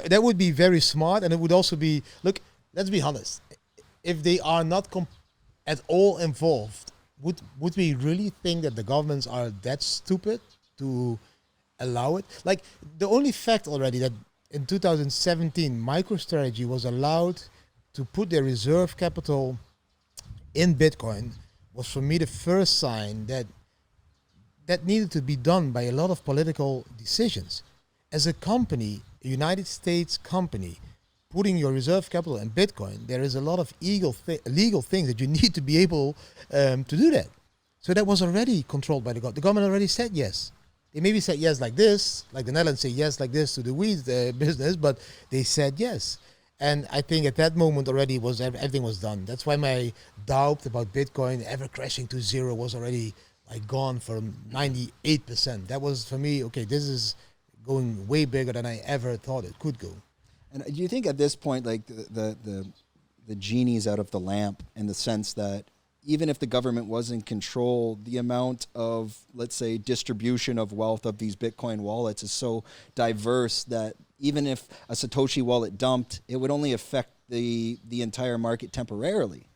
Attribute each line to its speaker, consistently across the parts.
Speaker 1: that would be very smart, and it would also be, look, let's be honest. If they are not at all involved, would we really think that the governments are that stupid to allow it? Like, the only fact already that in 2017, MicroStrategy was allowed to put their reserve capital in Bitcoin was, for me, the first sign that needed to be done by a lot of political decisions. As a company, a United States company, putting your reserve capital in Bitcoin, there is a lot of legal things that you need to be able to do that. So that was already controlled by the government. The government already said yes. They maybe said yes like this, like the Netherlands say yes like this to the weed business, but they said yes. And I think at that moment already everything was done. That's why my doubt about Bitcoin ever crashing to zero was already like gone from 98%. That was, for me, okay, this is going way bigger than I ever thought it could go.
Speaker 2: And do you think at this point, like the genie's out of the lamp, in the sense that even if the government was in control, the amount of, let's say, distribution of wealth of these Bitcoin wallets is so diverse that even if a Satoshi wallet dumped, it would only affect the entire market temporarily?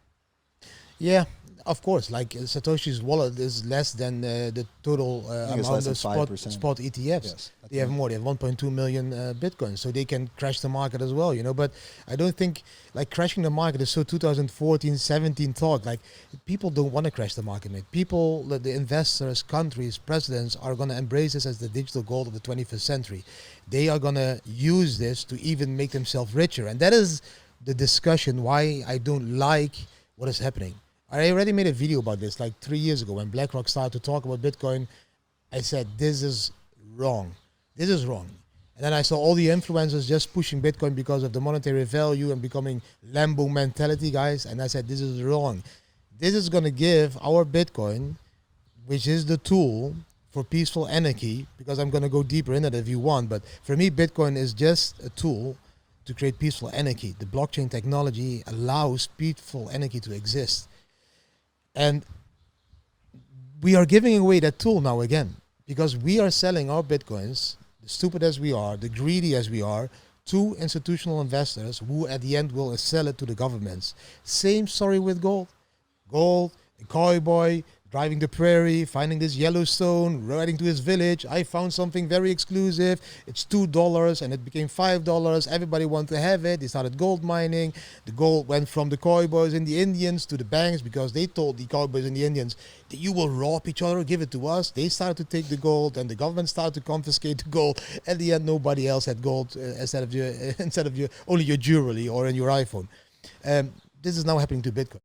Speaker 1: Yeah, of course. Like Satoshi's wallet is less than the total amount of spot ETFs. Yes, they have more. They have 1.2 million Bitcoin, so they can crash the market as well, you know. But I don't think like crashing the market is so 2014, 17 talk. Like, people don't want to crash the market, mate. People, the investors, countries, presidents are going to embrace this as the digital gold of the 21st century. They are going to use this to even make themselves richer, and that is the discussion why I don't like what is happening. I already made a video about this like 3 years ago when BlackRock started to talk about Bitcoin. I said, this is wrong. This is wrong. And then I saw all the influencers just pushing Bitcoin because of the monetary value and becoming Lambo mentality, guys. And I said, this is wrong. This is going to give our Bitcoin, which is the tool for peaceful anarchy, because I'm going to go deeper in it if you want. But for me, Bitcoin is just a tool to create peaceful anarchy. The blockchain technology allows peaceful anarchy to exist. And we are giving away that tool now again, because we are selling our Bitcoins, the stupid as we are, the greedy as we are, to institutional investors who at the end will sell it to the governments. Same story with gold. Gold, a cowboy, driving the prairie, finding this Yellowstone, riding to his village. I found something very exclusive. It's $2 and it became $5. Everybody wanted to have it. They started gold mining. The gold went from the cowboys and the Indians to the banks, because they told the cowboys and the Indians that you will rob each other, give it to us. They started to take the gold, and the government started to confiscate the gold. At the end, nobody else had gold instead of your only your jewelry or in your iPhone. This is now happening to Bitcoin.